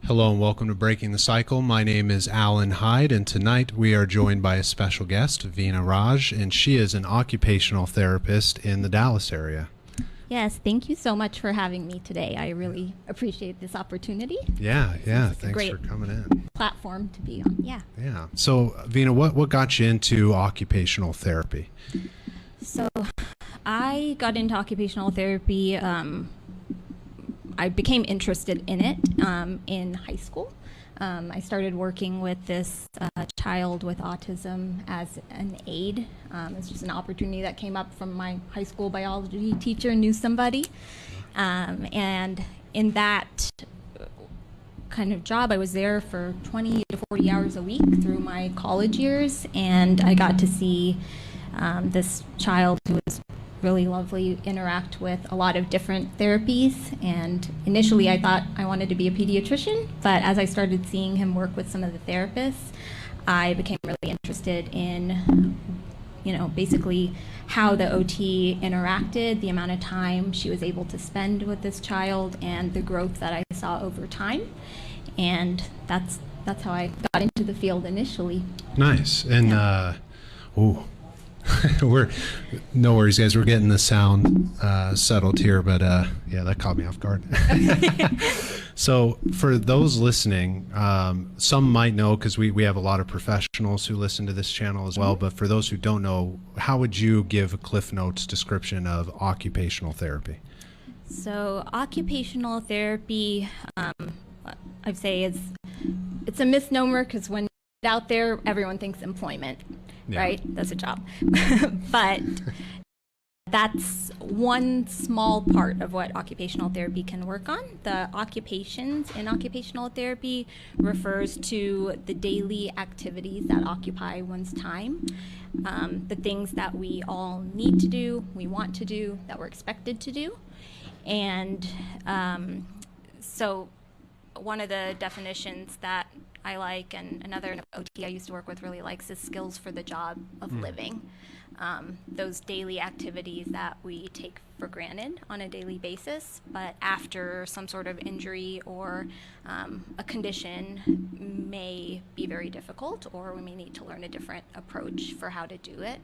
Hello and welcome to Breaking the Cycle. My name is Alan Hyde, and tonight we are joined by a special guest, Veena Raj, and she is an occupational therapist in the Dallas area. Yes, thank you so much for having me today. I really appreciate this opportunity. Yeah, thanks for coming in. Platform to be on, yeah. Yeah, so Veena, what got you into occupational therapy? So I got into occupational therapy, I became interested in it in high school. I started working with this child with autism as an aide. It's just an opportunity that came up from my high school biology teacher knew somebody. And in that kind of job, I was there for 20 to 40 hours a week through my college years, and I got to see this child who was really lovely interact with a lot of different therapies. And initially I thought I wanted to be a pediatrician, but as I started seeing him work with some of the therapists, I became really interested in, basically how the OT interacted, the amount of time she was able to spend with this child, and the growth that I saw over time. And that's how I got into the field initially. Nice. And no worries, guys. We're getting the sound settled here, but yeah, that caught me off guard. So for those listening, some might know because we have a lot of professionals who listen to this channel as well, but for those who don't know, how would you give a Cliff Notes description of occupational therapy? So occupational therapy, I'd say it's a misnomer because when it's out there, everyone thinks employment. Yeah. Right? That's a job. But that's one small part of what occupational therapy can work on. The occupations in occupational therapy refers to the daily activities that occupy one's time, the things that we all need to do, we want to do, that we're expected to do. And so one of the definitions that I like, and another OT I used to work with really likes, is skills for the job of living. Those daily activities that we take for granted on a daily basis, but after some sort of injury or a condition may be very difficult, or we may need to learn a different approach for how to do it.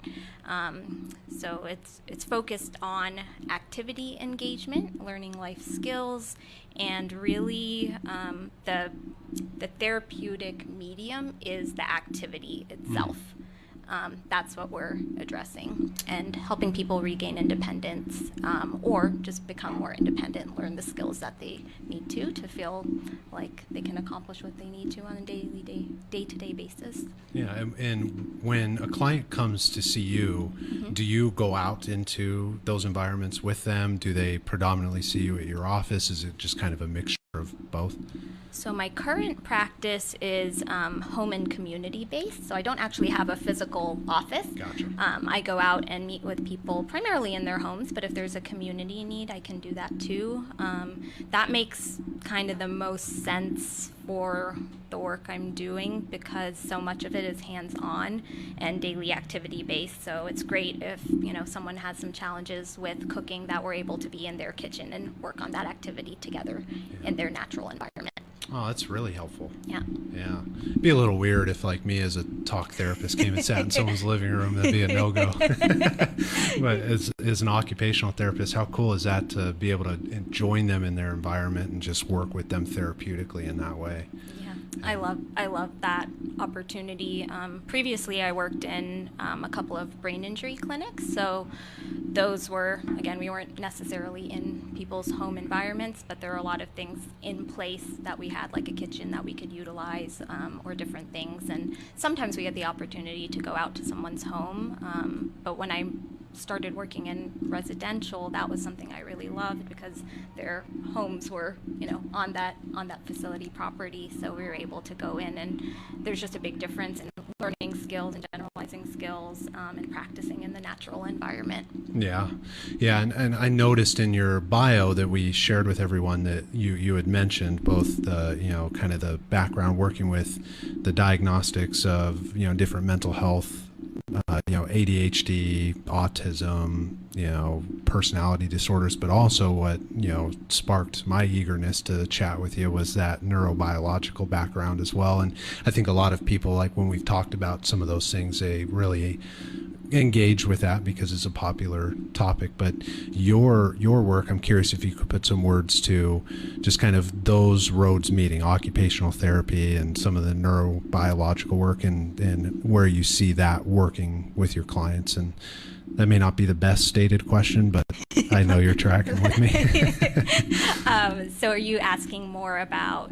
So it's focused on activity engagement, learning life skills, and really the therapeutic medium is the activity itself. That's what we're addressing, and helping people regain independence, or just become more independent, learn the skills that they need to feel like they can accomplish what they need to on a day-to-day basis. Yeah, and when a client comes to see you, do you go out into those environments with them? Do they predominantly see you at your office? Is it just kind of a mixture of both? So my current practice is home and community based, so I don't actually have a physical office. Gotcha. I go out and meet with people primarily in their homes, but if there's a community need, I can do that too. That makes kind of the most sense for the work I'm doing because so much of it is hands-on and daily activity based. So it's great if someone has some challenges with cooking that we're able to be in their kitchen and work on that activity together in their natural environment. Oh, that's really helpful. Yeah. Yeah. It'd be a little weird if, like me as a talk therapist, came and sat in someone's living room. That'd be a no-go. But as an occupational therapist, how cool is that to be able to join them in their environment and just work with them therapeutically in that way? Yeah. I love that opportunity. Previously, I worked in a couple of brain injury clinics, so those were, again, we weren't necessarily in people's home environments, but there are a lot of things in place that we had, like a kitchen that we could utilize, or different things. And sometimes we had the opportunity to go out to someone's home, but when I started working in residential, that was something I really loved because their homes were, on that facility property. So we were able to go in, and there's just a big difference in learning skills and generalizing skills, and practicing in the natural environment. Yeah, and I noticed in your bio that we shared with everyone that you had mentioned both the kind of the background working with the diagnostics of different mental health ADHD, autism, personality disorders, but also what, sparked my eagerness to chat with you was that neurobiological background as well. And I think a lot of people, like when we've talked about some of those things, they really engage with that because it's a popular topic. But your work, I'm curious if you could put some words to just kind of those roads meeting, occupational therapy and some of the neurobiological work, and where you see that working with your clients. And that may not be the best stated question, but I know you're tracking with me. So are you asking more about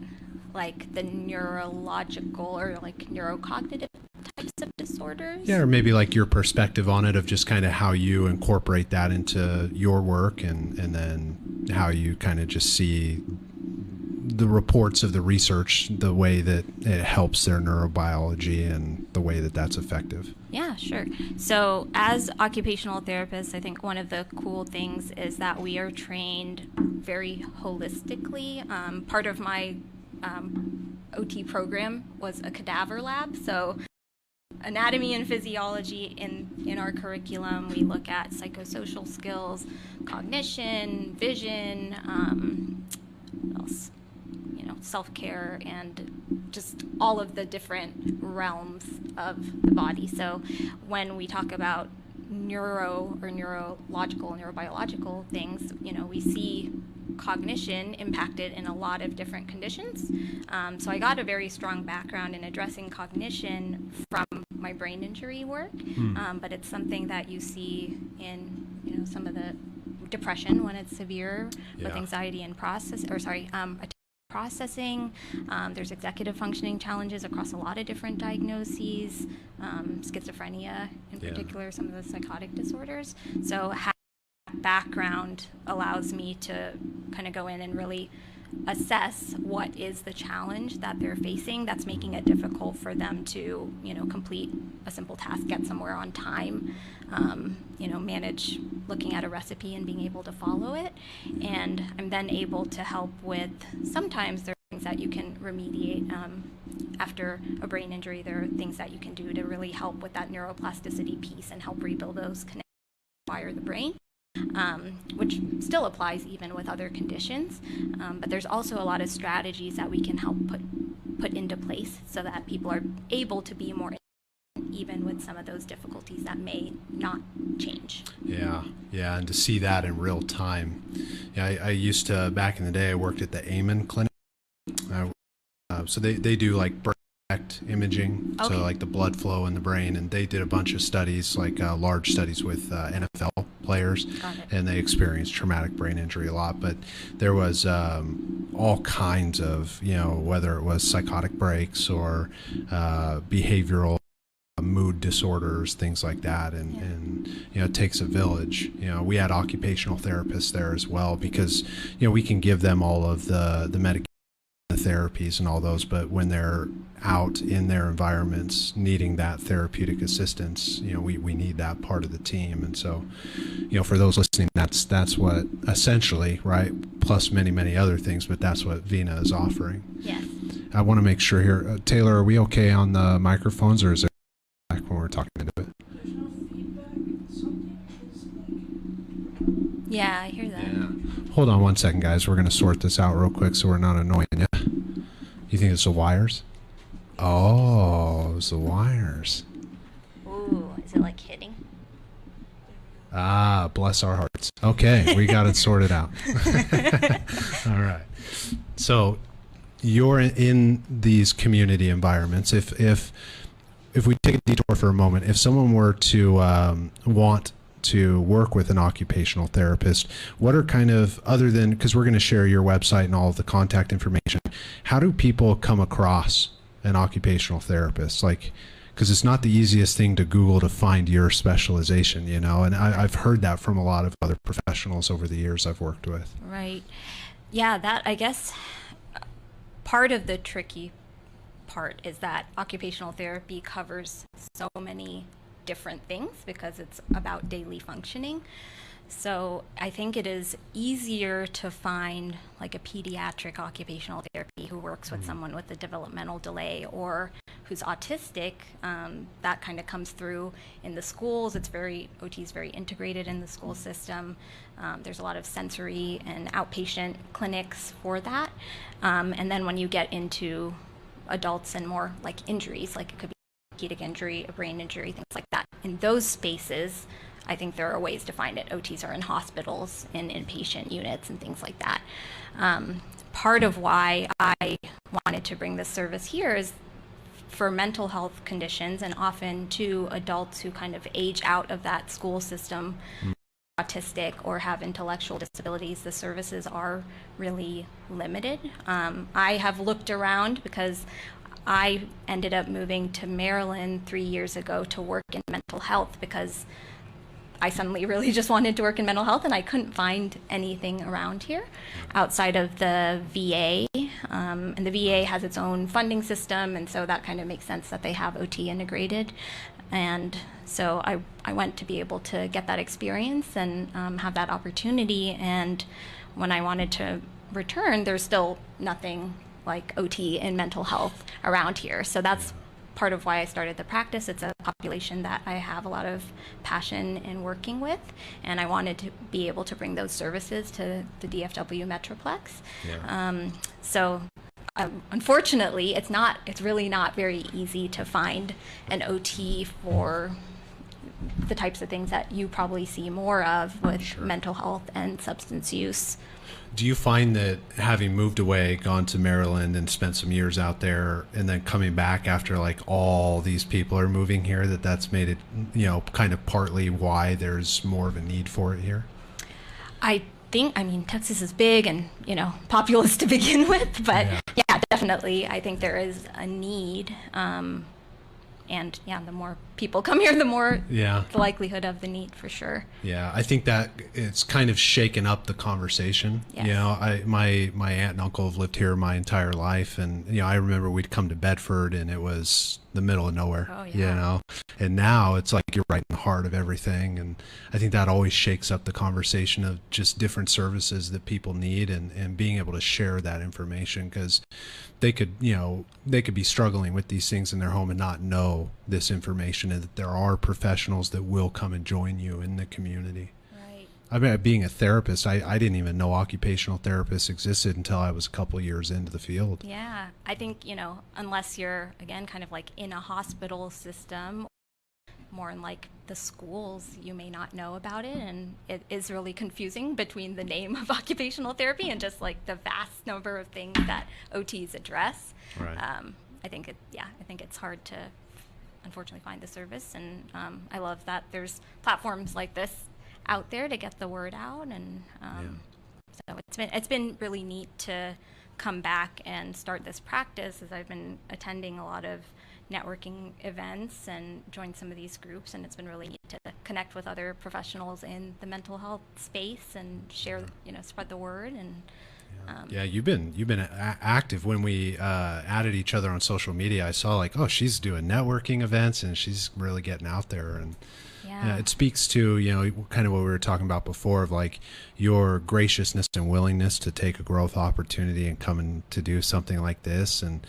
like the neurological or like neurocognitive types of disorders? Yeah, or maybe like your perspective on it, of just kind of how you incorporate that into your work, and then how you kind of just see the reports of the research, the way that it helps their neurobiology and the way that that's effective. Yeah, sure. So as occupational therapists, I think one of the cool things is that we are trained very holistically. Part of my OT program was a cadaver lab. So anatomy and physiology in our curriculum. We look at psychosocial skills, cognition, vision, what else? Self-care, and just all of the different realms of the body. So when we talk about neurological, neurobiological things, we see cognition impacted in a lot of different conditions. So I got a very strong background in addressing cognition from my brain injury work, but it's something that you see in some of the depression when it's severe, with anxiety and processing. There's executive functioning challenges across a lot of different diagnoses, schizophrenia in particular, some of the psychotic disorders. So having that background allows me to kind of go in and really assess what is the challenge that they're facing that's making it difficult for them to, complete a simple task, get somewhere on time, manage looking at a recipe and being able to follow it. And I'm then able to help with, sometimes there are things that you can remediate after a brain injury. There are things that you can do to really help with that neuroplasticity piece and help rebuild those connections that wire the brain. Which still applies even with other conditions, but there's also a lot of strategies that we can help put into place so that people are able to be more even with some of those difficulties that may not change. Yeah, and to see that in real time. Yeah, I used to, back in the day, I worked at the Amen clinic. So they do like brain imaging, so like the blood flow in the brain, and they did a bunch of studies, like large studies with NFL players, and they experienced traumatic brain injury a lot. But there was all kinds of, whether it was psychotic breaks or behavioral mood disorders, things like that, and it takes a village. We had occupational therapists there as well, because we can give them all of the medication, the therapies and all those, but when they're out in their environments needing that therapeutic assistance, we need that part of the team. And so, for those listening, that's what essentially, right, plus many other things, but that's what Veena is offering. Yes. I want to make sure here, Taylor, are we okay on the microphones, or is there feedback when we're talking into it? There's no feedback. Something is like... Yeah, I hear that. Yeah. Hold on one second, guys. We're going to sort this out real quick so we're not annoying you. You think it's the wires? Oh, it's the wires. Ooh, is it like hitting? Ah, bless our hearts. Okay, we got it sorted out. All right. So you're in these community environments. If we take a detour for a moment, if someone were to want to work with an occupational therapist, what are kind of, other than, because we're going to share your website and all of the contact information, how do people come across an occupational therapist? Like, because it's not the easiest thing to Google to find your specialization, and I've heard that from a lot of other professionals over the years I've worked with. Right. Yeah, that, I guess, part of the tricky part is that occupational therapy covers so many different things because it's about daily functioning. So I think it is easier to find like a pediatric occupational therapy who works with someone with a developmental delay, or who's autistic, that kind of comes through in the schools. OT is very integrated in the school system. There's a lot of sensory and outpatient clinics for that. And then when you get into adults and more like injuries, like it could be orthopedic injury, a brain injury, things like that. In those spaces, I think there are ways to find it. OTs are in hospitals, in inpatient units, and things like that. Part of why I wanted to bring this service here is for mental health conditions, and often to adults who kind of age out of that school system, autistic or have intellectual disabilities, the services are really limited. I have looked around because I ended up moving to Maryland 3 years ago to work in mental health because I suddenly really just wanted to work in mental health, and I couldn't find anything around here outside of the VA. And the VA has its own funding system, and so that kind of makes sense that they have OT integrated. And so I went to be able to get that experience and have that opportunity. And when I wanted to return, there's still nothing like OT in mental health around here. So that's part of why I started the practice. It's a population that I have a lot of passion in working with, and I wanted to be able to bring those services to the DFW Metroplex. So unfortunately, it's really not very easy to find an OT for the types of things that you probably see more of with mental health and substance use. Do you find that having moved away, gone to Maryland and spent some years out there, and then coming back after like all these people are moving here, that's made it, kind of partly why there's more of a need for it here? I mean, Texas is big and, populous to begin with, but yeah, definitely. I think there is a need. And the more people come here, the more the likelihood of the need, for sure. Yeah, I think that it's kind of shaken up the conversation. Yes. My aunt and uncle have lived here my entire life, and I remember we'd come to Bedford, and it was the middle of nowhere. Oh, yeah. And now it's like you're right in the heart of everything, and I think that always shakes up the conversation of just different services that people need, and being able to share that information, because they could be struggling with these things in their home and not know this information, and that there are professionals that will come and join you in the community. Right. I mean, being a therapist, I didn't even know occupational therapists existed until I was a couple of years into the field. Yeah, I think, unless you're, again, kind of like in a hospital system, more in like the schools, you may not know about it, and it is really confusing between the name of occupational therapy and just like the vast number of things that OTs address. Right. I think it's hard to unfortunately find the service, and I love that there's platforms like this out there to get the word out, and so it's been really neat to come back and start this practice, as I've been attending a lot of networking events and joined some of these groups, and it's been really neat to connect with other professionals in the mental health space and share, spread the word. And you've been active. When we added each other on social media, I saw like, oh, she's doing networking events, and she's really getting out there, and it speaks to kind of what we were talking about before, of like your graciousness and willingness to take a growth opportunity and come in to do something like this, and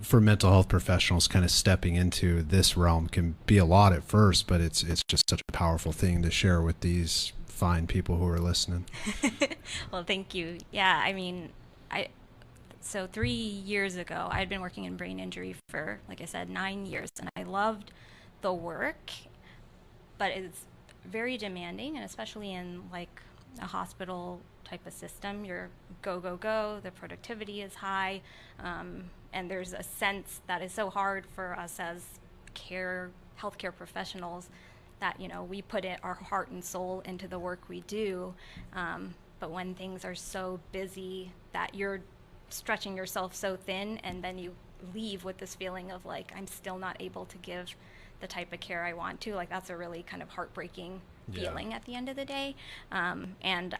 for mental health professionals, kind of stepping into this realm can be a lot at first, but it's just such a powerful thing to share with these fine people who are listening. Well, thank you. Yeah, I mean, so 3 years ago, I had been working in brain injury for, like I said, 9 years, and I loved the work, but it's very demanding, and especially in like a hospital type of system, you're go, go, go, the productivity is high, and there's a sense that is so hard for us as healthcare professionals that, we put our heart and soul into the work we do, but when things are so busy that you're stretching yourself so thin, and then you leave with this feeling of like, I'm still not able to give the type of care I want to, like that's a really kind of heartbreaking feeling at the end of the day. And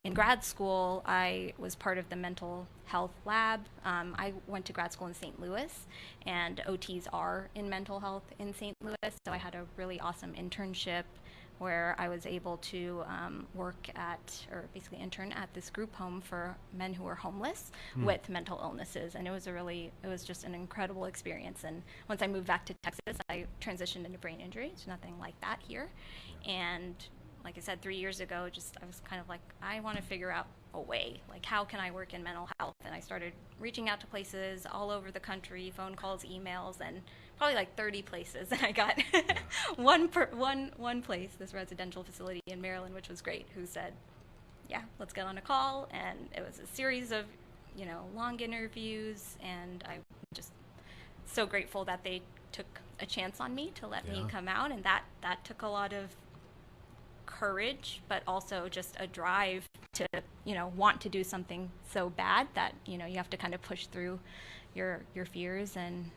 in grad school, I was part of the mental health lab. I went to grad school in St. Louis, and OTs are in mental health in St. Louis, so I had a really awesome internship where I was able to work at, or basically intern at this group home for men who were homeless with mental illnesses. And it was just an incredible experience. And once I moved back to Texas, I transitioned into brain injury. There's nothing like that here. And like I said, 3 years ago, I was kind of like, I want to figure out a way, like how can I work in mental health? And I started reaching out to places all over the country, phone calls, emails, and probably like 30 places. And I got one place, this residential facility in Maryland, which was great, who said, yeah, let's get on a call. And it was a series of, long interviews, and I'm just so grateful that they took a chance on me to let me come out. And that took a lot of courage, but also just a drive to want to do something so bad that you have to kind of push through your fears and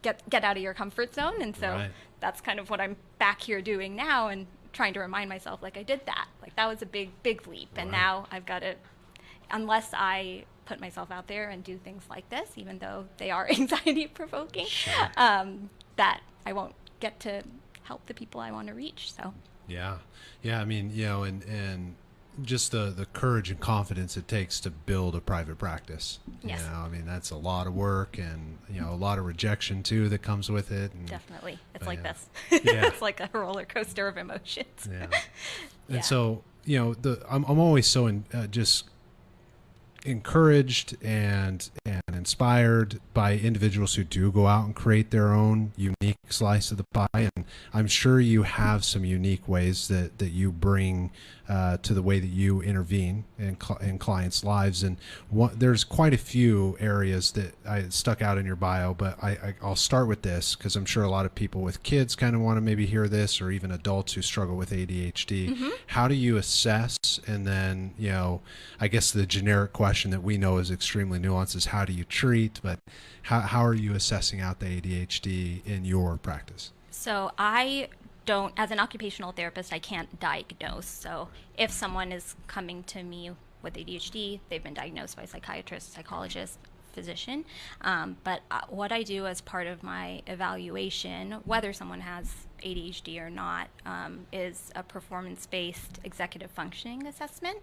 get out of your comfort zone. And so that's kind of what I'm back here doing now, and trying to remind myself, like, I did that, like that was a big leap, and now I've got to, unless I put myself out there and do things like this, even though they are anxiety provoking, that I won't get to help the people I want to reach. So I mean, and just the courage and confidence it takes to build a private practice. Yes. I mean, that's a lot of work, and a lot of rejection too that comes with it. And, definitely, it's like this. Yeah. It's like a roller coaster of emotions. And so I'm always so just encouraged and inspired by individuals who do go out and create their own unique slice of the pie. And I'm sure you have some unique ways that you bring to the way that you intervene in clients' lives. And there's quite a few areas that I stuck out in your bio, but I'll start with this because I'm sure a lot of people with kids kind of want to maybe hear this, or even adults who struggle with ADHD. How do you assess? And then, I guess the generic question that we know is extremely nuanced is how do you treat, but how are you assessing out the ADHD in your practice? So I don't, as an occupational therapist, I can't diagnose. So if someone is coming to me with ADHD, they've been diagnosed by a psychiatrist, psychologist, physician. But what I do as part of my evaluation, whether someone has ADHD or not, is a performance-based executive functioning assessment.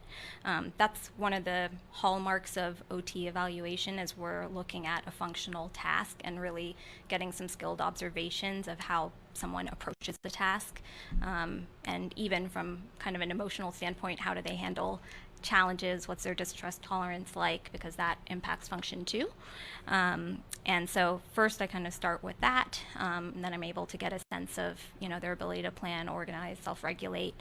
That's one of the hallmarks of OT evaluation, is we're looking at a functional task and really getting some skilled observations of how someone approaches the task. And even from kind of an emotional standpoint, how do they handle challenges, what's their distress tolerance like, because that impacts function too. And so first I kind of start with that, and then I'm able to get a sense of their ability to plan, organize, self-regulate.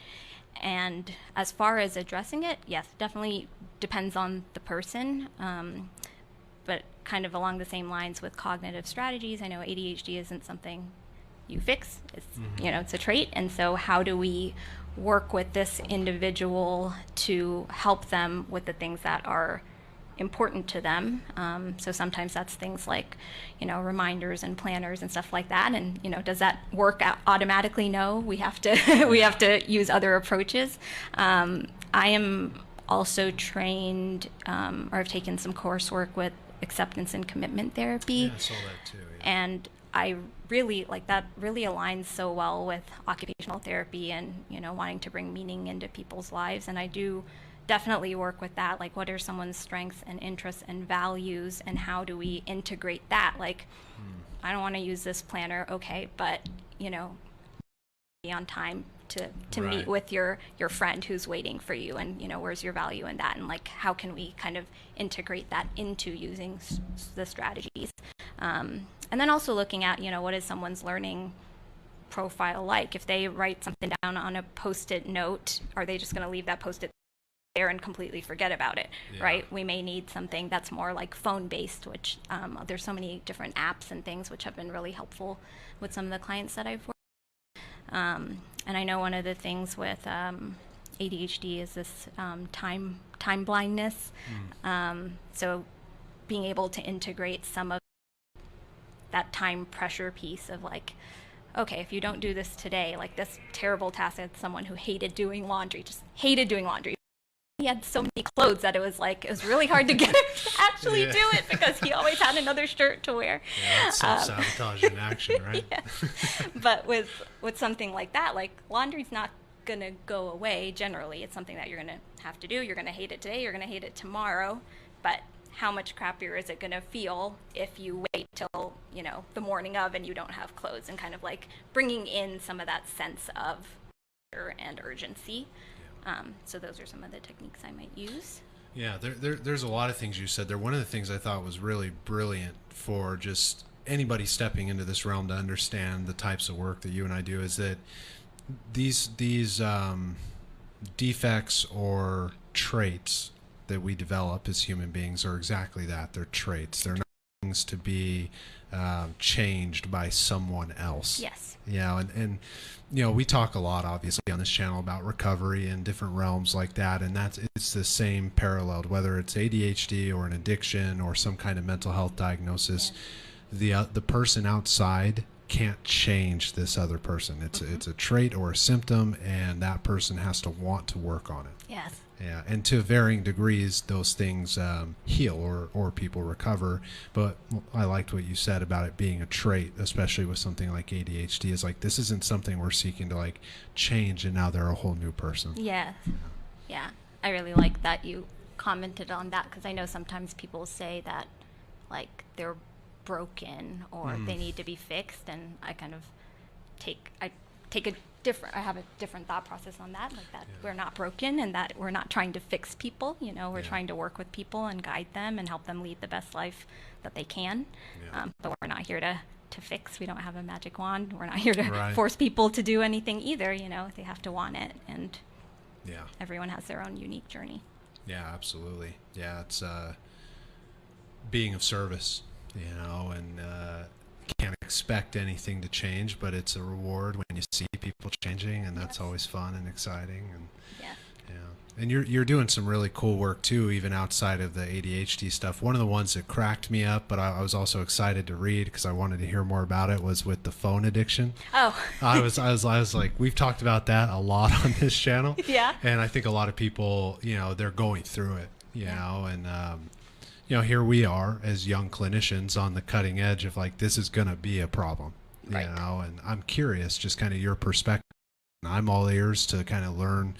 And as far as addressing it, yes, definitely depends on the person, but kind of along the same lines with cognitive strategies. I know ADHD isn't something you fix, it's it's a trait. And so how do we work with this individual to help them with the things that are important to them? So sometimes that's things like, reminders and planners and stuff like that. And, does that work out automatically? No, we have to, we have to use other approaches. I am also trained, or I've taken some coursework with acceptance and commitment therapy. Yeah, I saw that too. Yeah. And I really that really aligns so well with occupational therapy and wanting to bring meaning into people's lives. And I do definitely work with that, like what are someone's strengths and interests and values, and how do we integrate that? Like I don't want to use this planner, okay, but be on time to meet with your friend who's waiting for you, and where's your value in that, and like how can we kind of integrate that into using the strategies. And then also looking at, what is someone's learning profile like? If they write something down on a Post-it note, are they just going to leave that Post-it there and completely forget about it, right? We may need something that's more like phone-based, which there's so many different apps and things which have been really helpful with some of the clients that I've worked with. And I know one of the things with ADHD is this time blindness. So being able to integrate some of that time pressure piece of like, okay, if you don't do this today, like this terrible task, I had someone who hated doing laundry, just hated doing laundry. He had so many clothes that it was really hard to get him to actually do it, because he always had another shirt to wear. Yeah, that's self-sabotage in action, right? But with something like that, like laundry's not going to go away generally. It's something that you're going to have to do. You're going to hate it today, you're going to hate it tomorrow, but how much crappier is it going to feel if you wait till, you know, the morning of and you don't have clothes, and kind of like bringing in some of that sense of fear and urgency. So those are some of the techniques I might use. Yeah, there's a lot of things you said there. One of the things I thought was really brilliant for just anybody stepping into this realm to understand the types of work that you and I do is that these defects or traits that we develop as human beings are exactly that. They're traits. They're not things to be changed by someone else. Yes. You know, and you know, we talk a lot obviously on this channel about recovery and different realms like that, and it's the same parallel, whether it's ADHD or an addiction or some kind of mental health diagnosis. Yes. The person outside can't change this other person. It's a trait or a symptom, and that person has to want to work on it. Yes. Yeah, and to varying degrees, those things heal or people recover. But I liked what you said about it being a trait, especially with something like ADHD. Is like, this isn't something we're seeking to like change, and now they're a whole new person. Yeah. Yeah. I really like that you commented on that, because I know sometimes people say that like they're broken or they need to be fixed, and I kind of I have a different thought process on that, like that we're not broken and that we're not trying to fix people, you know, we're trying to work with people and guide them and help them lead the best life that they can. But we're not here to fix. We don't have a magic wand. We're not here to force people to do anything either, you know, they have to want it, and everyone has their own unique journey. Yeah, absolutely. Yeah, it's being of service, you know, and can't expect anything to change, but it's a reward when you see people changing, and that's always fun and exciting. And and you're doing some really cool work too, even outside of the ADHD stuff. One of the ones that cracked me up, but I was also excited to read because I wanted to hear more about it, was with the phone addiction. I was like, we've talked about that a lot on this channel. And I think a lot of people, you know, they're going through it, you know, and you know, here we are as young clinicians on the cutting edge of like, this is going to be a problem, you know, and I'm curious, just kind of your perspective. I'm all ears to kind of learn,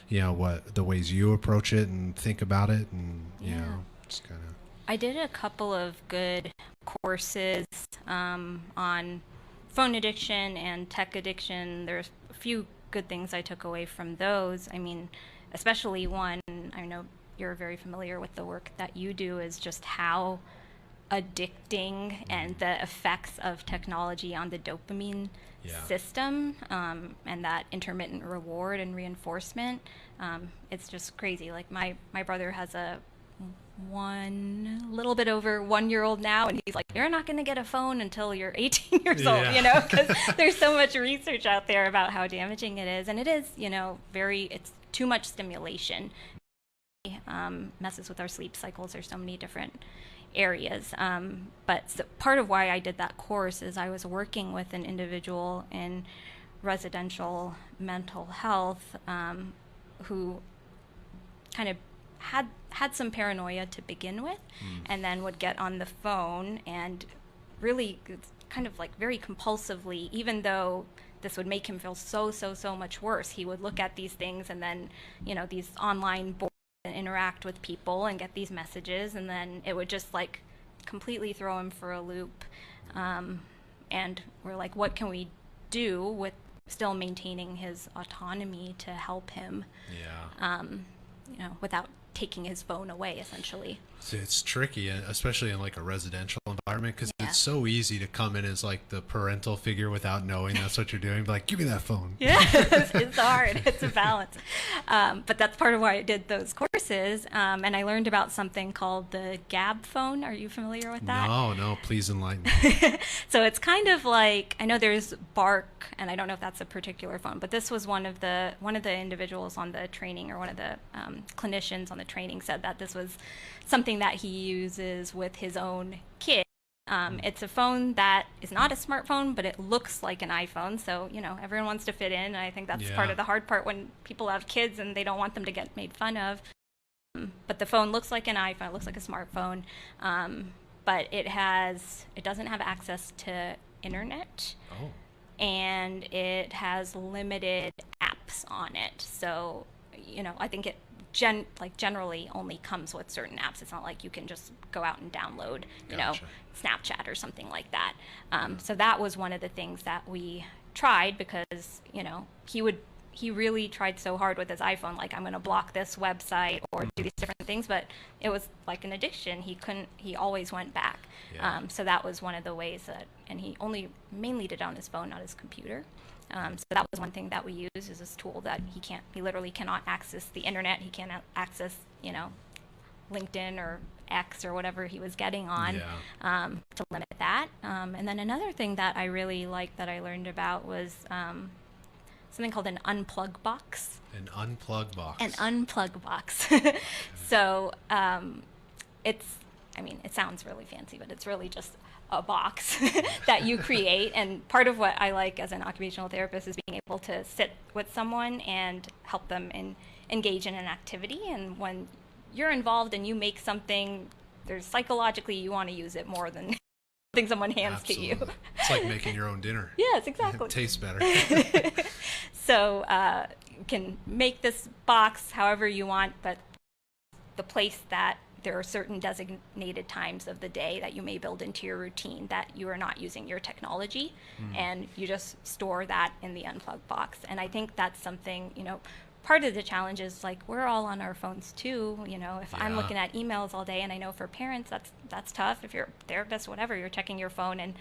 you know, what the ways you approach it and think about it, and, you know, just kind of. I did a couple of good courses on phone addiction and tech addiction. There's a few good things I took away from those. I mean, especially one, I know you're very familiar with the work that you do, is just how addicting and the effects of technology on the dopamine system, and that intermittent reward and reinforcement. It's just crazy. Like my brother has a little bit over 1 year old now, and he's like, you're not going to get a phone until you're 18 years old, you know, because there's so much research out there about how damaging it is. And it is, you know, it's too much stimulation. Messes with our sleep cycles. There's so many different areas, but part of why I did that course is I was working with an individual in residential mental health who kind of had some paranoia to begin with, and then would get on the phone and really kind of like very compulsively, even though this would make him feel so much worse, he would look at these things, and then, you know, these online boards and interact with people and get these messages, and then it would just like completely throw him for a loop. And we're like, what can we do with still maintaining his autonomy to help him, you know, without taking his phone away, essentially. It's tricky, especially in like a residential environment, because it's so easy to come in as like the parental figure without knowing that's what you're doing. Be like, give me that phone. It's hard. It's a balance. But that's part of why I did those courses. And I learned about something called the Gab phone. Are you familiar with that? No, please enlighten me. So it's kind of like, I know there's Bark, and I don't know if that's a particular phone, but this was one of the individuals on the training, or one of the clinicians on the training, said that this was something that he uses with his own kid. It's a phone that is not a smartphone, but it looks like an iPhone. So, you know, everyone wants to fit in. And I think that's part of the hard part when people have kids and they don't want them to get made fun of. But the phone looks like an iPhone, it looks like a smartphone. But it doesn't have access to internet. and it has limited apps on it. So, I think it generally only comes with certain apps. It's not like you can just go out and download, Gotcha. Snapchat or something like that. So that was one of the things that we tried because, he really tried so hard with his iPhone, like, I'm going to block this website or do these different things, but it was like an addiction. He always went back. Yeah. So that was one of the ways and he mainly did it on his phone, not his computer. So that was one thing that we use is this tool that he literally cannot access the internet. He can't access, LinkedIn or X or whatever he was getting on, to limit that. And then another thing that I really liked that I learned about was something called an unplug box. An unplug box. An unplug box. So it sounds really fancy, but it's really just a box that you create. And part of what I like as an occupational therapist is being able to sit with someone and help them engage in an activity. And when you're involved and you make something, there's psychologically you want to use it more than something someone hands to you. It's like making your own dinner. Yes, exactly. It tastes better. So you can make this box however you want, but the place that there are certain designated times of the day that you may build into your routine that you are not using your technology, and you just store that in the unplug box. And I think that's something, part of the challenge is like we're all on our phones too. If I'm looking at emails all day, and I know for parents that's tough. If you're a therapist, whatever, you're checking your phone, and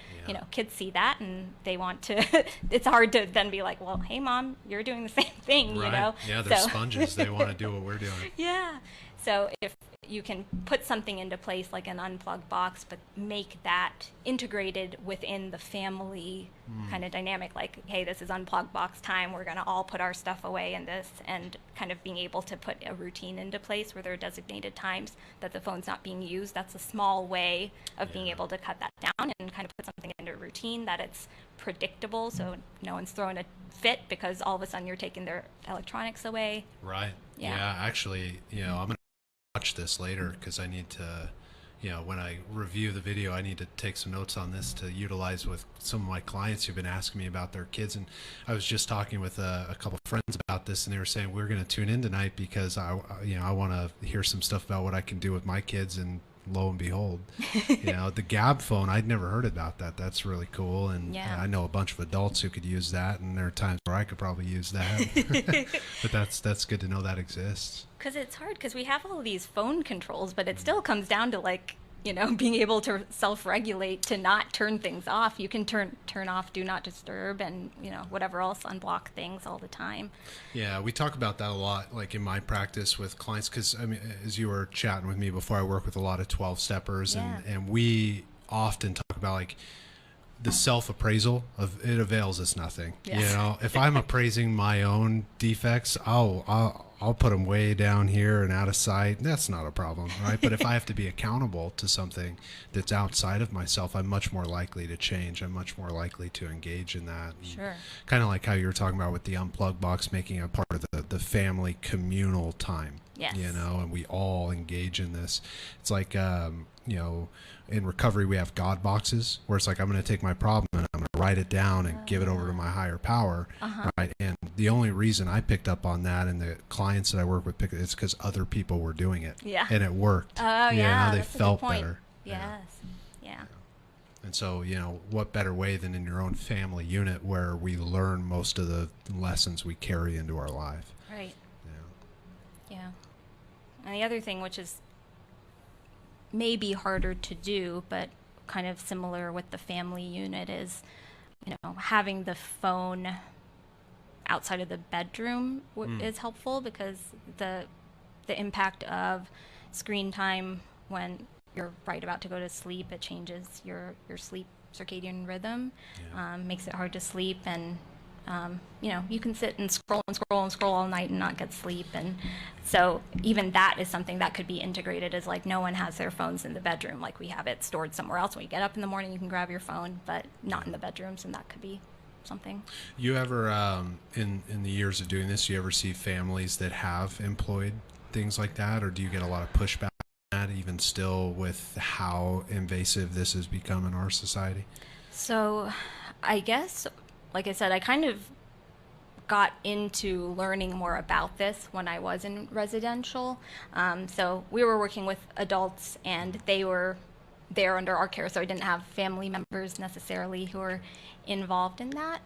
kids see that and they want to. It's hard to then be like, well, hey mom, you're doing the same thing, Right. Yeah, they're sponges. They want to do what we're doing. Yeah. So if you can put something into place like an unplug box, but make that integrated within the family kind of dynamic, like, hey, this is unplug box time. We're going to all put our stuff away in this, and kind of being able to put a routine into place where there are designated times that the phone's not being used. That's a small way of being able to cut that down and kind of put something into a routine that it's predictable, so no one's throwing a fit because all of a sudden you're taking their electronics away. Right. Yeah. Actually, I'm going to watch this later because I need to, when I review the video, I need to take some notes on this to utilize with some of my clients who've been asking me about their kids. And I was just talking with a couple of friends about this, and they were saying we're going to tune in tonight because I want to hear some stuff about what I can do with my kids. And lo and behold, the Gab phone, I'd never heard about that. That's really cool. And I know a bunch of adults who could use that, and there are times where I could probably use that. But that's good to know that exists. Because it's hard, because we have all these phone controls, but it still comes down to like, being able to self-regulate to not turn things off. You can turn off do not disturb and, whatever else, unblock things all the time. Yeah, we talk about that a lot, like in my practice with clients, because, as you were chatting with me before, I work with a lot of 12-steppers, and we often talk about, like, the self-appraisal of it avails us nothing. Yes. If I'm appraising my own defects, I'll put them way down here and out of sight. That's not a problem, right? But if I have to be accountable to something that's outside of myself, I'm much more likely to change. I'm much more likely to engage in that. Sure. Kind of like how you were talking about with the unplug box, making it a part of the family communal time. Yes. And we all engage in this. It's like, in recovery, we have God boxes where it's like, I'm going to take my problem and I'm going to write it down and give it over to my higher power. Right. And the only reason I picked up on that, and the clients that I work with picked it, it's because other people were doing it. Yeah. And it worked. Oh, They that's felt a good point. better. Yes. Yeah. And so, what better way than in your own family unit where we learn most of the lessons we carry into our life. Right. Yeah. And the other thing, which is maybe harder to do, but kind of similar with the family unit, is, having the phone outside of the bedroom is helpful, because the impact of screen time when you're right about to go to sleep, it changes your sleep circadian rhythm, makes it hard to sleep, and you can sit and scroll and scroll and scroll all night and not get sleep. And so even that is something that could be integrated, as like no one has their phones in the bedroom, like we have it stored somewhere else. When you get up in the morning, you can grab your phone, but not in the bedrooms, and that could be something. You ever, in the years of doing this, you ever see families that have employed things like that, or do you get a lot of pushback on that, even still, with how invasive this has become in our society? So I guess like I said, I kind of got into learning more about this when I was in residential. So we were working with adults, and they were there under our care, so I didn't have family members necessarily who were involved in that.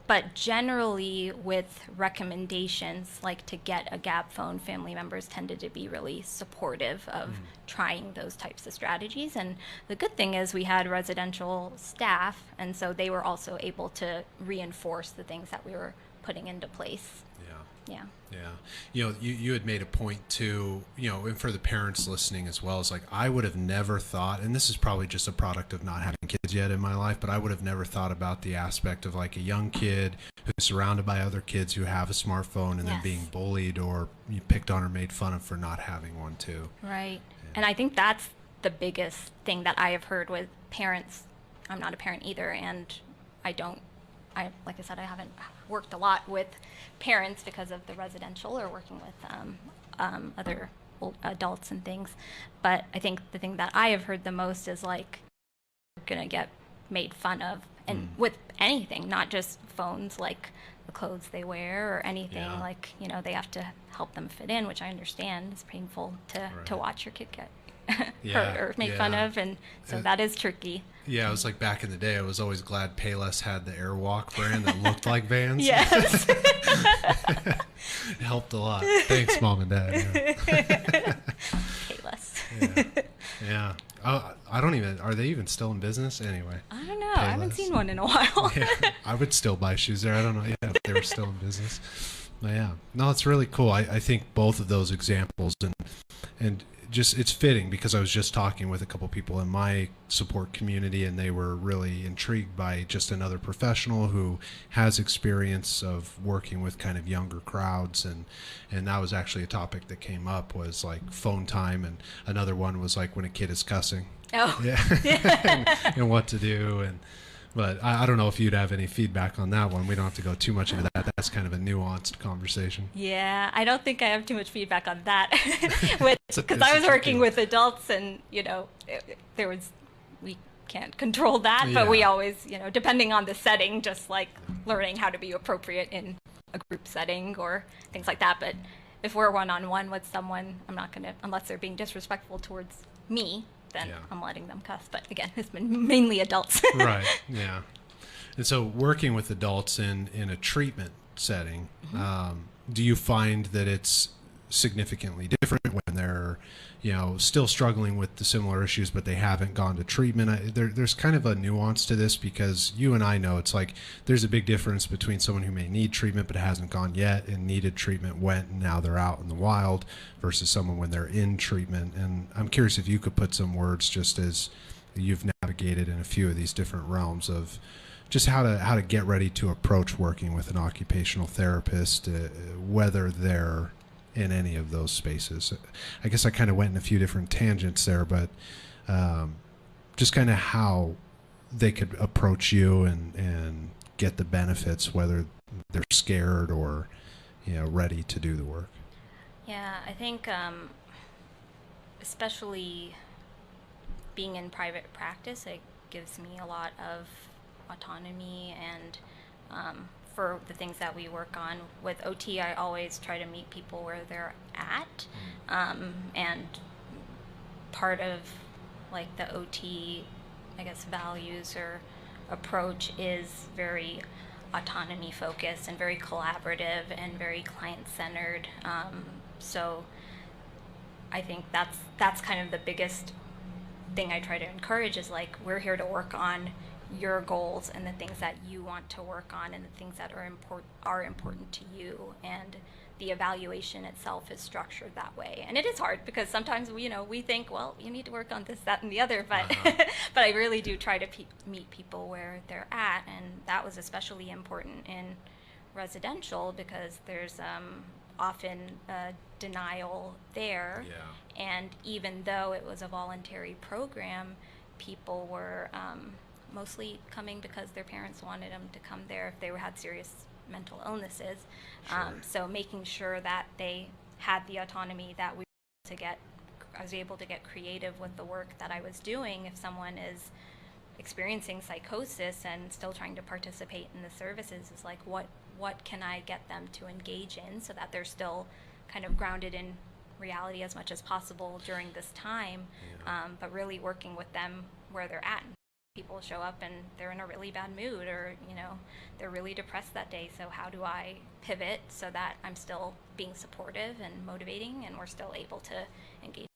But generally, with recommendations like to get a gap phone, family members tended to be really supportive of trying those types of strategies. And the good thing is we had residential staff, and so they were also able to reinforce the things that we were putting into place. Yeah. Yeah. You know, you had made a point too, you know, and for the parents listening as well, is like, I would have never thought, and this is probably just a product of not having kids yet in my life, but I would have never thought about the aspect of like a young kid who's surrounded by other kids who have a smartphone and then being bullied or picked on or made fun of for not having one too. Right. And I think that's the biggest thing that I have heard with parents. I'm not a parent either, and like I said, I haven't worked a lot with parents because of the residential or working with other old adults and things. But I think the thing that I have heard the most is like, you're going to get made fun of, and with anything, not just phones, like the clothes they wear or anything. Like, you know, they have to help them fit in, which I understand is painful to watch your kid get hurt or made fun of, and so that is tricky. Yeah, it was like back in the day, I was always glad Payless had the Airwalk brand that looked like Vans. Yes. It helped a lot. Thanks, Mom and Dad. Payless. Yeah. I don't even, are they even still in business anyway? I don't know. I haven't seen one in a while. I would still buy shoes there. I don't know if they were still in business. But yeah. No, it's really cool. I think both of those examples and just, it's fitting because I was just talking with a couple people in my support community, and they were really intrigued by just another professional who has experience of working with kind of younger crowds, and that was actually a topic that came up, was like phone time, and another one was like when a kid is cussing. Oh. Yeah. and what to do, but I don't know if you'd have any feedback on that one. We don't have to go too much into that. That's kind of a nuanced conversation. Yeah, I don't think I have too much feedback on that, because I was working with adults, and you know, we can't control that, but we always, you know, depending on the setting, just like learning how to be appropriate in a group setting or things like that. But if we're one-on-one with someone, I'm not gonna, unless they're being disrespectful towards me, then I'm letting them cuss. But again, it's been mainly adults. Right, yeah. And so working with adults in a treatment setting, do you find that it's significantly different when they're, you know, still struggling with the similar issues, but they haven't gone to treatment? There's kind of a nuance to this, because you and I know it's like there's a big difference between someone who may need treatment but hasn't gone yet, and needed treatment, went, and now they're out in the wild, versus someone when they're in treatment. And I'm curious if you could put some words, just as you've navigated in a few of these different realms, of just how to get ready to approach working with an occupational therapist, whether they're in any of those spaces. I guess I kind of went in a few different tangents there, but just kind of how they could approach you and get the benefits, whether they're scared or, you know, ready to do the work. Yeah, I think especially being in private practice, it gives me a lot of autonomy, and for the things that we work on. With OT, I always try to meet people where they're at, and part of like the OT, I guess, values or approach is very autonomy focused and very collaborative and very client centered. So I think that's kind of the biggest thing I try to encourage, is like, we're here to work on your goals and the things that you want to work on and the things that are important to you, and the evaluation itself is structured that way. And it is hard, because sometimes we think, well, you need to work on this, that, and the other, but but I really do try to meet people where they're at, and that was especially important in residential, because there's often denial there. And even though it was a voluntary program, people were mostly coming because their parents wanted them to come there if they had serious mental illnesses. So making sure that they had the autonomy that I was able to get creative with the work that I was doing. If someone is experiencing psychosis and still trying to participate in the services is like, what can I get them to engage in so that they're still kind of grounded in reality as much as possible during this time, but really working with them where they're at. People show up and they're in a really bad mood, or they're really depressed that day, so how do I pivot so that I'm still being supportive and motivating and we're still able to engage.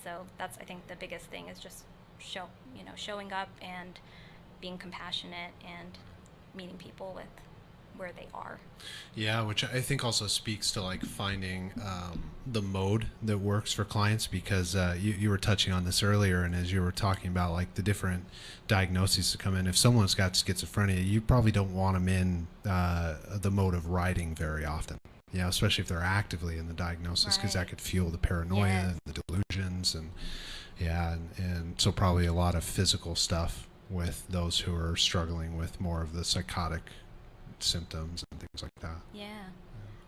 So that's, I think, the biggest thing is just showing up and being compassionate and meeting people with where they are. Yeah, which I think also speaks to like finding the mode that works for clients, because you were touching on this earlier, and as you were talking about like the different diagnoses to come in, if someone's got schizophrenia, you probably don't want them in the mode of writing very often, especially if they're actively in the diagnosis, because that could fuel the paranoia and the delusions, and and so probably a lot of physical stuff with those who are struggling with more of the psychotic symptoms and things like that.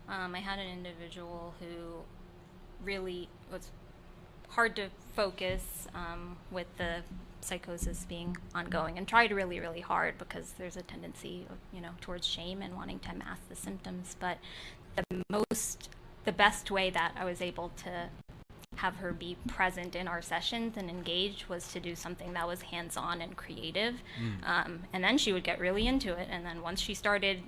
I had an individual who really was hard to focus with the psychosis being ongoing, and tried really, really hard, because there's a tendency towards shame and wanting to mask the symptoms. But the best way that I was able to have her be present in our sessions and engaged was to do something that was hands-on and creative. And then she would get really into it. And then once she started,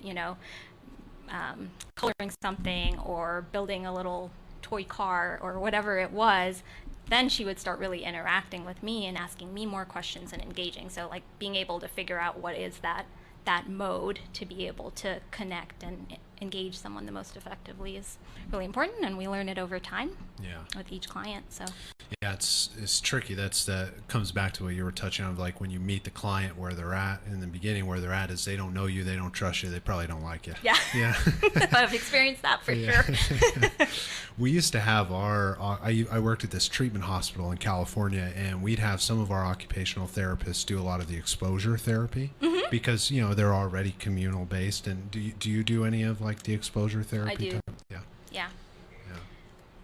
coloring something or building a little toy car or whatever it was, then she would start really interacting with me and asking me more questions and engaging. So like being able to figure out what is that mode to be able to connect and engage someone the most effectively is really important, and we learn it over time with each client. So it's tricky. That comes back to what you were touching on, like when you meet the client where they're at in the beginning, where they're at is they don't know you, they don't trust you, they probably don't like you. I've experienced that for sure. We used to have I worked at this treatment hospital in California, and we'd have some of our occupational therapists do a lot of the exposure therapy, because they're already communal based. And do you do any of like the exposure therapy? I do. Yeah.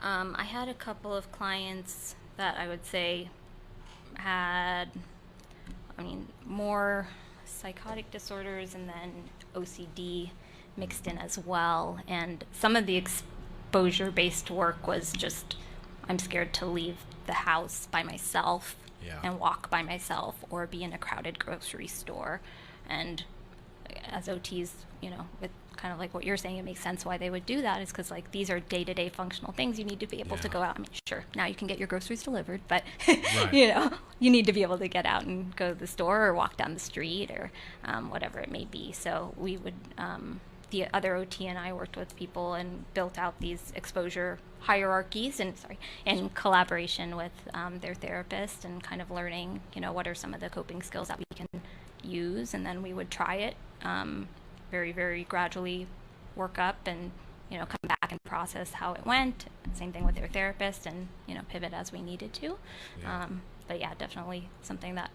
I had a couple of clients that I would say had, more psychotic disorders and then OCD mixed in as well. And some of the exposure-based work was just, I'm scared to leave the house by myself and walk by myself or be in a crowded grocery store. And as OTs, with kind of like what you're saying, it makes sense why they would do that, is because like these are day-to-day functional things. You need to be able to go out. Sure, now you can get your groceries delivered, but you need to be able to get out and go to the store or walk down the street or whatever it may be. So we would, the other OT and I worked with people and built out these exposure hierarchies in collaboration with their therapist, and kind of learning, what are some of the coping skills that we can use, and then we would try it very, very gradually, work up and come back and process how it went. Same thing with their therapist, and pivot as we needed to. But definitely something that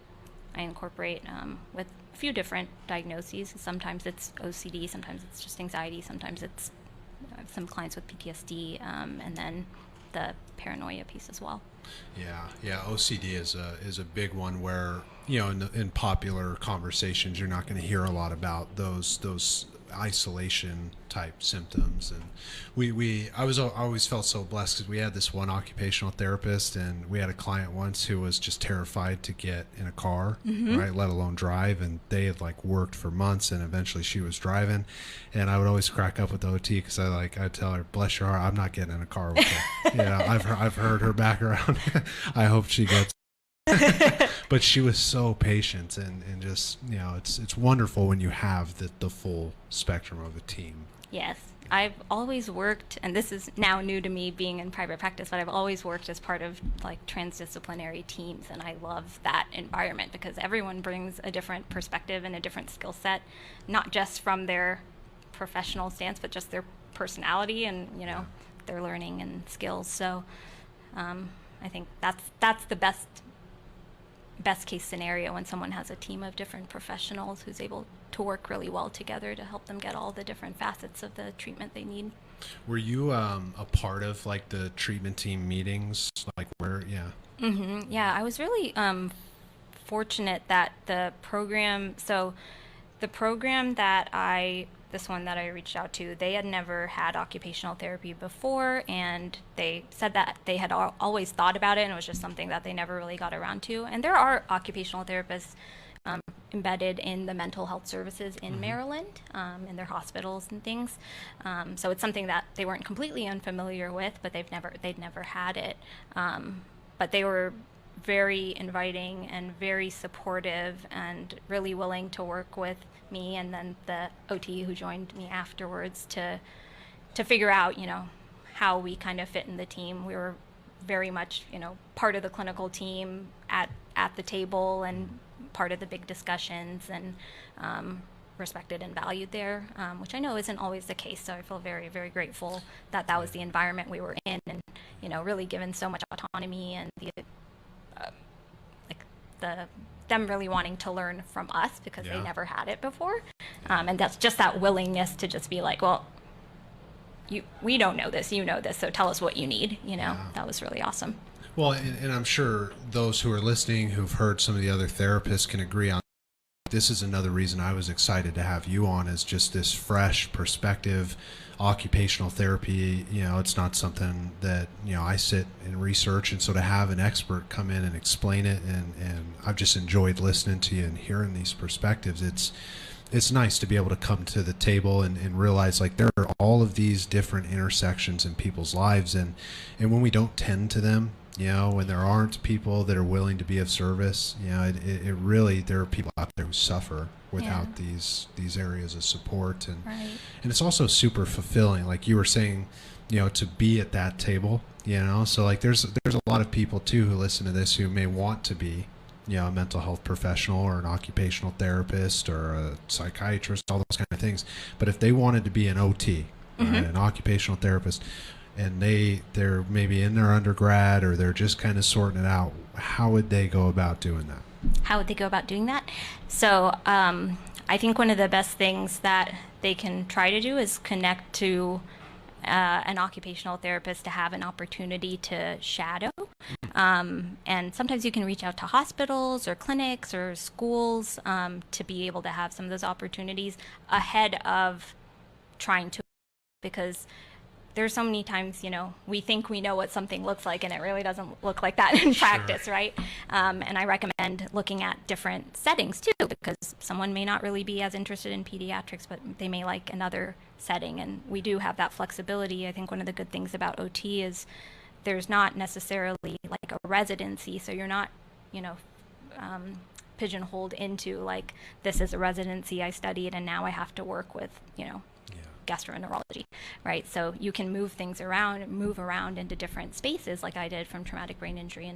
I incorporate with a few different diagnoses. Sometimes it's OCD, sometimes it's just anxiety, sometimes it's some clients with PTSD, and then the paranoia piece as well. OCD is a big one where in popular conversations you're not going to hear a lot about those isolation type symptoms. And I always felt so blessed, because we had this one occupational therapist, and we had a client once who was just terrified to get in a car, right, let alone drive, and they had like worked for months, and eventually she was driving. And I would always crack up with the OT, because I'd tell her, bless your heart, I'm not getting in a car with her. I've heard her background. I hope she gets but she was so patient, and just it's wonderful when you have the full spectrum of a team. Yes, I've always worked, and this is now new to me being in private practice, but I've always worked as part of like transdisciplinary teams, and I love that environment because everyone brings a different perspective and a different skill set, not just from their professional stance, but just their personality and their learning and skills. So I think that's the best case scenario, when someone has a team of different professionals who's able to work really well together to help them get all the different facets of the treatment they need. Were you a part of like the treatment team meetings, like where? I was really fortunate that the program, this one that I reached out to, they had never had occupational therapy before, and they said that they had always thought about it, and it was just something that they never really got around to. And there are occupational therapists embedded in the mental health services in Maryland, in their hospitals and things. So it's something that they weren't completely unfamiliar with, but they'd never had it. But they were very inviting and very supportive and really willing to work with me and then the OT who joined me afterwards to figure out, how we kind of fit in the team. We were very much, part of the clinical team at the table and part of the big discussions, and respected and valued there, which I know isn't always the case. So I feel very, very grateful that was the environment we were in, and really given so much autonomy, and them really wanting to learn from us because they never had it before, and that's just that willingness to just be like, well, we don't know this, you know this, so tell us what you need. That was really awesome. Well, and I'm sure those who are listening who've heard some of the other therapists can agree on this is another reason I was excited to have you on, is just this fresh perspective. Occupational therapy, it's not something that, I sit and research, and so to have an expert come in and explain it, and I've just enjoyed listening to you and hearing these perspectives. It's nice to be able to come to the table and realize like there are all of these different intersections in people's lives, and when we don't tend to them, when there aren't people that are willing to be of service, it really, there are people out there who suffer without these areas of support, and it's also super fulfilling, like you were saying, to be at that table, so like there's a lot of people too who listen to this who may want to be a mental health professional or an occupational therapist or a psychiatrist, all those kind of things, but if they wanted to be an OT, an occupational therapist, and they're maybe in their undergrad or they're just kind of sorting it out, how would they go about doing that? How would they go about doing that? So I think one of the best things that they can try to do is connect to an occupational therapist to have an opportunity to shadow. And sometimes you can reach out to hospitals or clinics or schools to be able to have some of those opportunities ahead of trying to, because there's so many times, we think we know what something looks like, and it really doesn't look like that in practice, right? And I recommend looking at different settings too, because someone may not really be as interested in pediatrics, but they may like another setting, and we do have that flexibility. I think one of the good things about OT is there's not necessarily like a residency, so you're not, pigeonholed into like, this is a residency I studied and now I have to work with, gastroenterology, right? So you can move around into different spaces, like I did from traumatic brain injury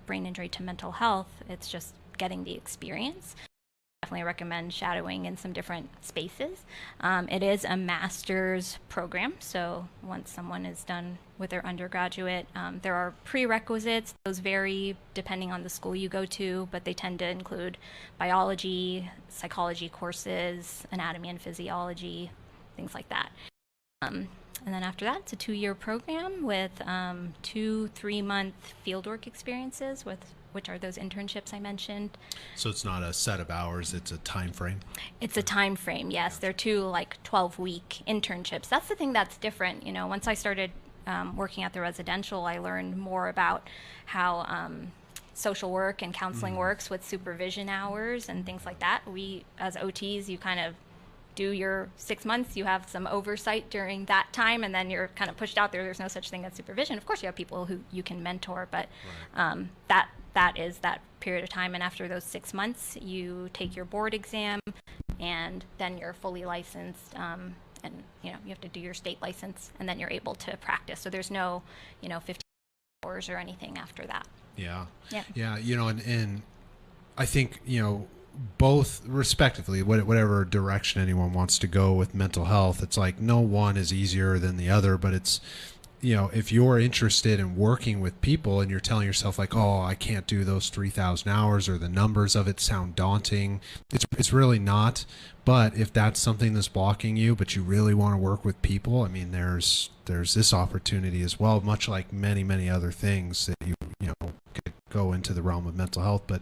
brain injury to mental health. It's just getting the experience. Definitely recommend shadowing in some different spaces. It is a master's program, so once someone is done with their undergraduate, there are prerequisites. Those vary depending on the school you go to, but they tend to include biology, psychology courses, anatomy and physiology, things like that. And then after that, it's a 2-year program with 2 3-month fieldwork experiences, which are those internships I mentioned. So it's not a set of hours, it's a time frame? It's a time frame, yes. They're 2 12-week internships. That's the thing that's different. Once I started working at the residential, I learned more about how social work and counseling works with supervision hours and things like that. We, as OTs, you kind of do your 6 months, you have some oversight during that time, and then you're kind of pushed out there. There's no such thing as supervision. Of course, you have people who you can mentor, but that is that period of time. And after those 6 months, you take your board exam, and then you're fully licensed. And you have to do your state license, and then you're able to practice. So there's no 15 hours or anything after that. Yeah. And I think both respectively, whatever direction anyone wants to go with mental health, it's like no one is easier than the other, but it's, if you're interested in working with people and you're telling yourself like, oh, I can't do those 3,000 hours, or the numbers of it sound daunting, it's really not. But if that's something that's blocking you, but you really want to work with people, I mean, there's this opportunity as well, much like many other things that you could go into the realm of mental health, but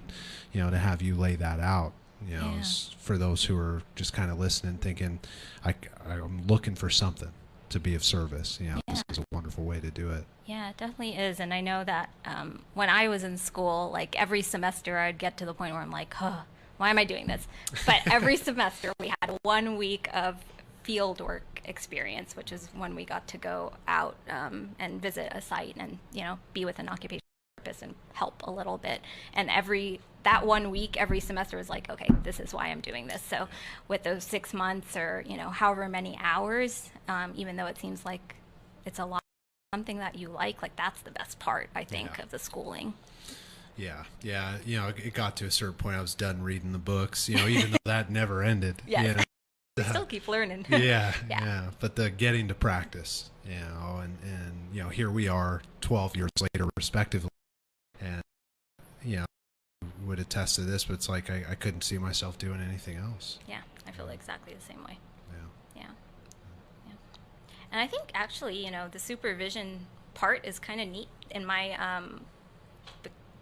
to have you lay that out, for those who are just kind of listening, thinking, I'm looking for something to be of service. This is a wonderful way to do it. Yeah, it definitely is. And I know that when I was in school, like every semester I'd get to the point where I'm like, why am I doing this? But every semester we had 1 week of field work experience, which is when we got to go out and visit a site and, be with an occupational therapist and help a little bit. And that 1 week, every semester was like, okay, this is why I'm doing this. So with those 6 months or, however many hours, even though it seems like it's a lot, something that you like that's the best part, I think, of the schooling. Yeah. It got to a certain point I was done reading the books, even though that never ended. Yeah. Still keep learning. Yeah. But the getting to practice, and here we are 12 years later, respectively, and would attest to this, but it's like I couldn't see myself doing anything else. Yeah, I feel exactly the same way. Yeah. And I think actually, the supervision part is kind of neat in my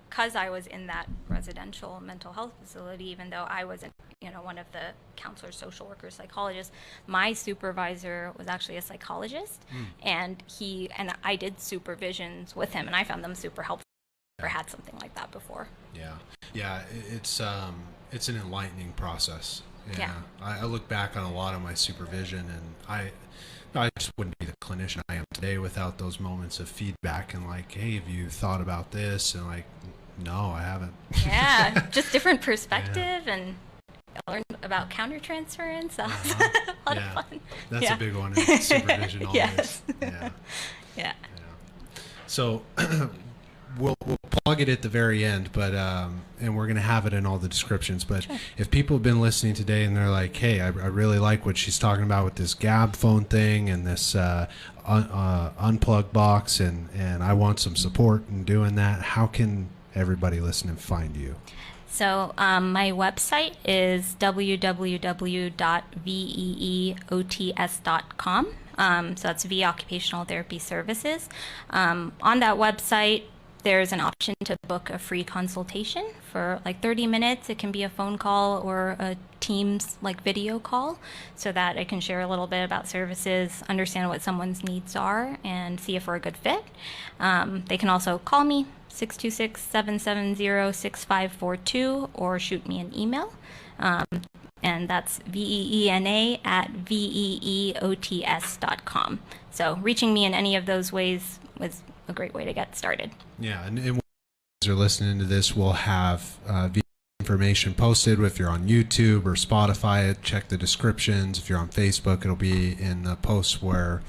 because I was in that residential mental health facility, even though I wasn't, one of the counselors, social workers, psychologists, my supervisor was actually a psychologist, and I did supervisions with him, and I found them super helpful. Never had something like that before. Yeah, it's an enlightening process. Yeah. I look back on a lot of my supervision, and I just wouldn't be the clinician I am today without those moments of feedback and like, hey, have you thought about this? And like, no, I haven't. Yeah, just different perspective and learn about countertransference. That was a lot of fun. That's a big one in supervision always. Yes. Yeah. So we'll plug it at the very end, but and we're going to have it in all the descriptions. But if people have been listening today and they're like, hey, I really like what she's talking about with this Gab phone thing and this unplug box, and I want some support in doing that, how can everybody listening find you? So my website is www.veeots.com. So that's V Occupational Therapy Services. On that website, there's an option to book a free consultation for like 30 minutes. It can be a phone call or a Teams video call, so that I can share a little bit about services, understand what someone's needs are, and see if we're a good fit. They can also call me, 626-770-6542, or shoot me an email. And that's veena@veeots.com. So reaching me in any of those ways was a great way to get started. Yeah, and when you are listening to this, we'll have information posted. If you're on YouTube or Spotify, check the descriptions. If you're on Facebook, it'll be in the posts where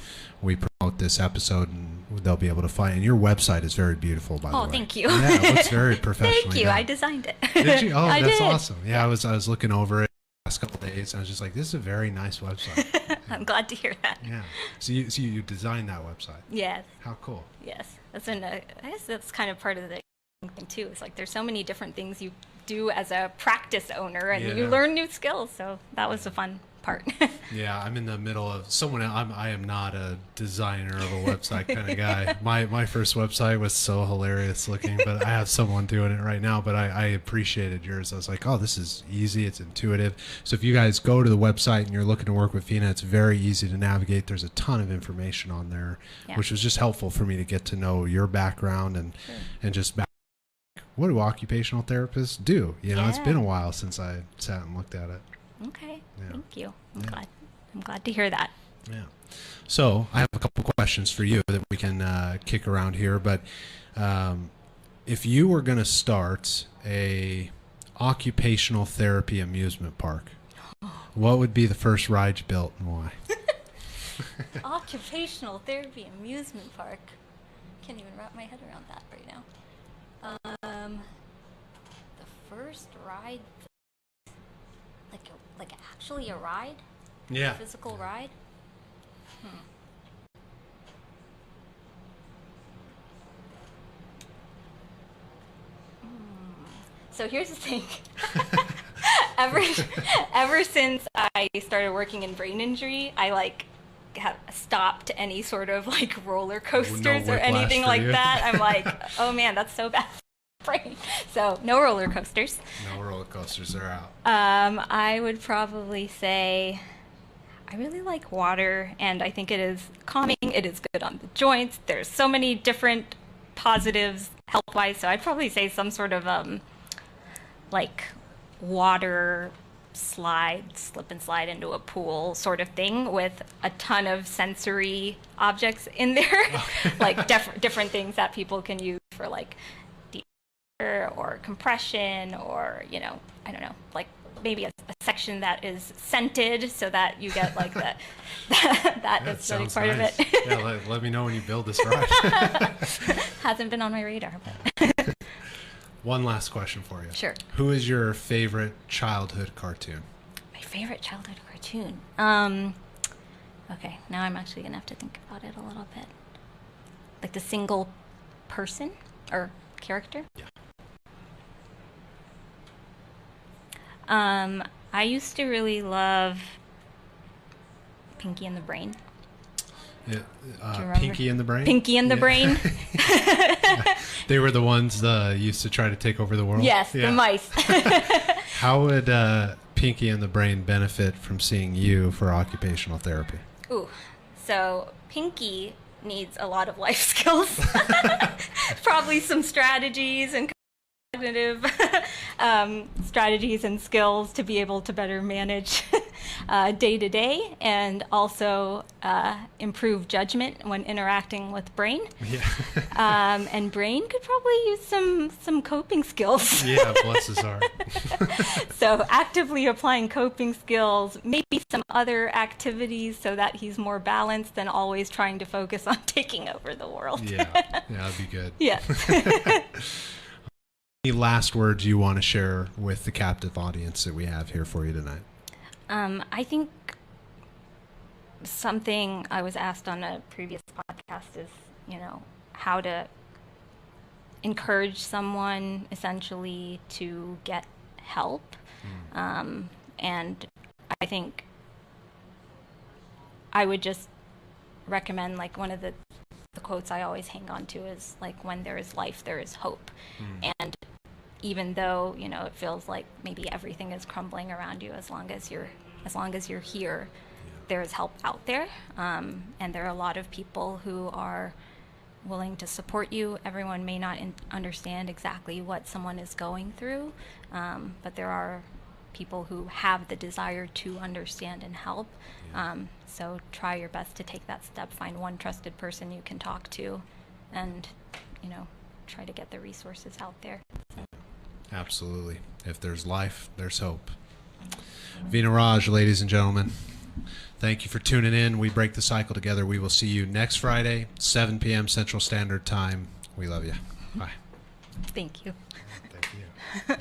we promote this episode, and they'll be able to find. And your website is very beautiful, by the way. Oh, thank you. Yeah, it looks very professional. Thank you. I designed it. Did you? Oh, that's did. awesome. Yeah, I was looking over it the last couple of days, and I was just like, this is a very nice website. I'm glad to hear that. Yeah. So you designed that website. Yes. How cool. Yes. I guess that's kind of part of the thing too. It's like there's so many different things you do as a practice owner, and you learn new skills. So that was the fun part. Yeah, I'm in the middle of someone. I am not a designer of a website kind of guy. My first website was so hilarious looking, but I have someone doing it right now. But I appreciated yours. I was like, oh, this is easy. It's intuitive. So if you guys go to the website and you're looking to work with Veena, it's very easy to navigate. There's a ton of information on there, which was just helpful for me to get to know your background and just what do occupational therapists do? It's been a while since I sat and looked at it. Okay. Yeah. Thank you. I'm glad to hear that. Yeah. So I have a couple questions for you that we can kick around here. But if you were going to start a occupational therapy amusement park, what would be the first ride you built and why? Occupational therapy amusement park. Can't even wrap my head around that right now. The first ride, like actually a ride? Yeah. A physical ride? So here's the thing. Ever since I started working in brain injury, I have stopped any sort of roller coasters or anything like that. I'm like, oh man, that's so bad. brain. So no roller coasters. No roller coasters are out. I would probably say I really like water, and I think it is calming. It is good on the joints. There's so many different positives health-wise. So I'd probably say some sort of like water slip and slide into a pool sort of thing with a ton of sensory objects in there, like different things that people can use for like deep or compression, or I don't know, like maybe a section that is scented so that you get like that aesthetic part nice. of it. Yeah, let me know when you build this ride. Hasn't been on my radar, but One last question for you. Sure. Who is your favorite childhood cartoon? My favorite childhood cartoon. Okay, now I'm actually gonna have to think about it a little bit. Like the single person or character? Yeah. I used to really love Pinky and the Brain. Yeah, Do you remember? Pinky and the Brain? Pinky and the Brain. They were the ones used to try to take over the world? Yes, the mice. How would Pinky and the Brain benefit from seeing you for occupational therapy? Ooh, so Pinky needs a lot of life skills. Probably some strategies and cognitive strategies and skills to be able to better manage day to day, and also improve judgment when interacting with Brain. Yeah. And Brain could probably use some coping skills. Yeah, bless his heart. So actively applying coping skills, maybe some other activities so that he's more balanced than always trying to focus on taking over the world. Yeah, that'd be good. Yeah. Any last words you want to share with the captive audience that we have here for you tonight? I think something I was asked on a previous podcast is, how to encourage someone essentially to get help. And I think I would just recommend, like, one of the quotes I always hang on to is, like, when there is life, there is hope. And even though, it feels like maybe everything is crumbling around you, as long as you're here, there is help out there. And there are a lot of people who are willing to support you. Everyone may not understand exactly what someone is going through, but there are people who have the desire to understand and help. So try your best to take that step. Find one trusted person you can talk to, and try to get the resources out there. Absolutely. If there's life, there's hope. Veena Raj, ladies and gentlemen, thank you for tuning in. We break the cycle together. We will see you next Friday, 7 p.m. Central Standard Time. We love you. Bye. Thank you. Thank you.